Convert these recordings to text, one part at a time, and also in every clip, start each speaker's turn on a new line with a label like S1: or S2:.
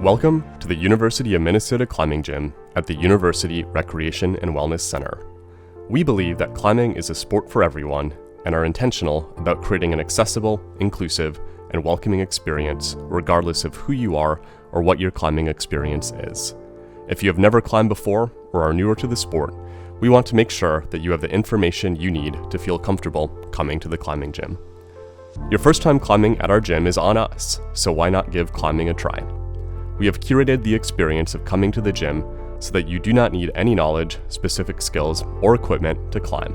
S1: Welcome to the University of Minnesota Climbing Gym at the University Recreation and Wellness Center. We believe that climbing is a sport for everyone and are intentional about creating an accessible, inclusive, and welcoming experience regardless of who you are or what your climbing experience is. If you have never climbed before or are newer to the sport, we want to make sure that you have the information you need to feel comfortable coming to the climbing gym. Your first time climbing at our gym is on us, so why not give climbing a try? We have curated the experience of coming to the gym so that you do not need any knowledge, specific skills, or equipment to climb.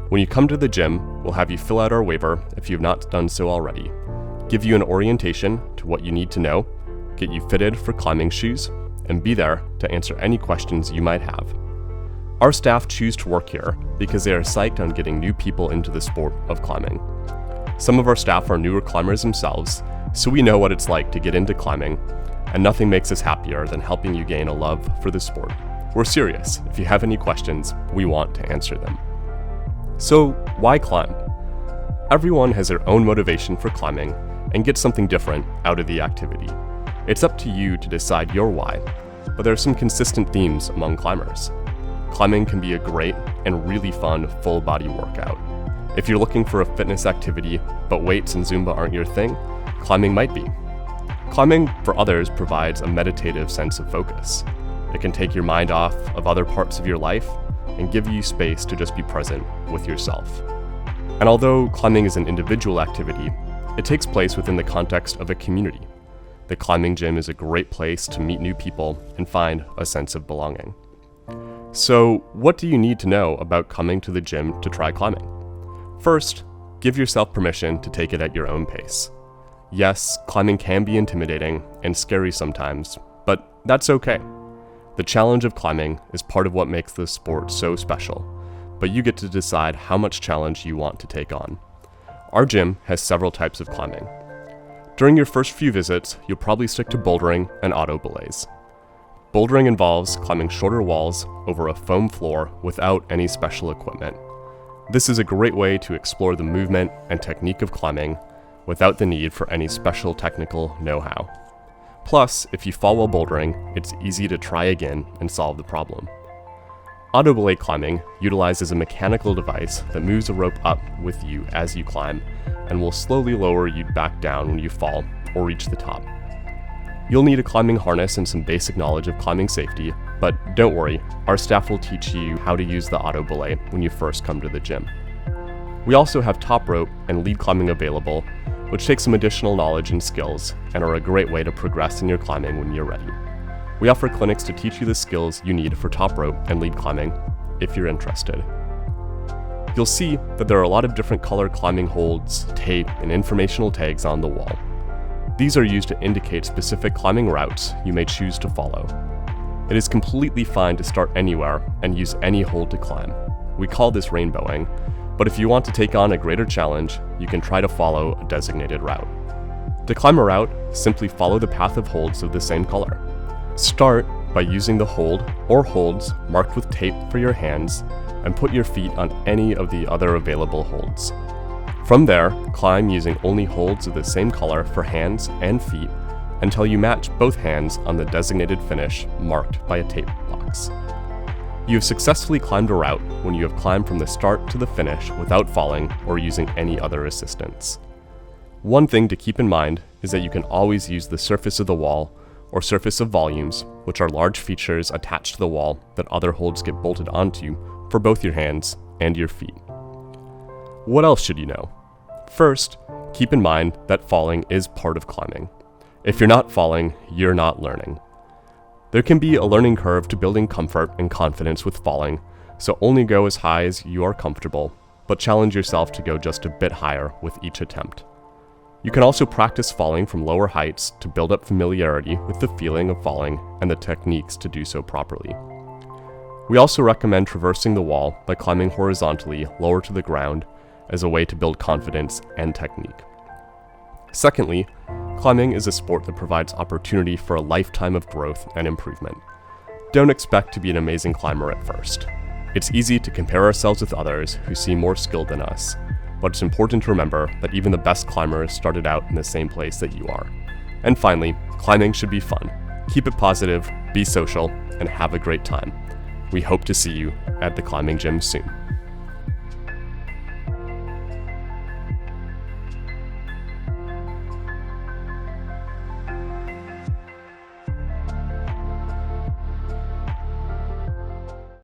S1: When you come to the gym, we'll have you fill out our waiver if you have not done so already, give you an orientation to what you need to know, get you fitted for climbing shoes, and be there to answer any questions you might have. Our staff choose to work here because they are psyched on getting new people into the sport of climbing. Some of our staff are newer climbers themselves, so we know what it's like to get into climbing, and nothing makes us happier than helping you gain a love for the sport. We're serious. If you have any questions, we want to answer them. So, why climb? Everyone has their own motivation for climbing and gets something different out of the activity. It's up to you to decide your why, but there are some consistent themes among climbers. Climbing can be a great and really fun full body workout. If you're looking for a fitness activity, but weights and Zumba aren't your thing, climbing might be. Climbing, for others, provides a meditative sense of focus. It can take your mind off of other parts of your life and give you space to just be present with yourself. And although climbing is an individual activity, it takes place within the context of a community. The climbing gym is a great place to meet new people and find a sense of belonging. So, what do you need to know about coming to the gym to try climbing? First, give yourself permission to take it at your own pace. Yes, climbing can be intimidating and scary sometimes, but that's okay. The challenge of climbing is part of what makes this sport so special, but you get to decide how much challenge you want to take on. Our gym has several types of climbing. During your first few visits, you'll probably stick to bouldering and auto belays. Bouldering involves climbing shorter walls over a foam floor without any special equipment. This is a great way to explore the movement and technique of climbing without the need for any special technical know-how. Plus, if you fall while bouldering, it's easy to try again and solve the problem. Auto belay climbing utilizes a mechanical device that moves a rope up with you as you climb and will slowly lower you back down when you fall or reach the top. You'll need a climbing harness and some basic knowledge of climbing safety, but don't worry, our staff will teach you how to use the auto belay when you first come to the gym. We also have top rope and lead climbing available, which take some additional knowledge and skills and are a great way to progress in your climbing when you're ready. We offer clinics to teach you the skills you need for top rope and lead climbing if you're interested. You'll see that there are a lot of different color climbing holds, tape, and informational tags on the wall. These are used to indicate specific climbing routes you may choose to follow. It is completely fine to start anywhere and use any hold to climb. We call this rainbowing, but if you want to take on a greater challenge, you can try to follow a designated route. To climb a route, simply follow the path of holds of the same color. Start by using the hold or holds marked with tape for your hands and put your feet on any of the other available holds. From there, climb using only holds of the same color for hands and feet until you match both hands on the designated finish marked by a tape box. You have successfully climbed a route when you have climbed from the start to the finish without falling or using any other assistance. One thing to keep in mind is that you can always use the surface of the wall or surface of volumes, which are large features attached to the wall that other holds get bolted onto for both your hands and your feet. What else should you know? First, keep in mind that falling is part of climbing. If you're not falling, you're not learning. There can be a learning curve to building comfort and confidence with falling, so only go as high as you are comfortable, but challenge yourself to go just a bit higher with each attempt. You can also practice falling from lower heights to build up familiarity with the feeling of falling and the techniques to do so properly. We also recommend traversing the wall by climbing horizontally lower to the ground as a way to build confidence and technique. Secondly, climbing is a sport that provides opportunity for a lifetime of growth and improvement. Don't expect to be an amazing climber at first. It's easy to compare ourselves with others who seem more skilled than us, but it's important to remember that even the best climbers started out in the same place that you are. And finally, climbing should be fun. keep it positive, be social, and have a great time. We hope to see you at the climbing gym soon.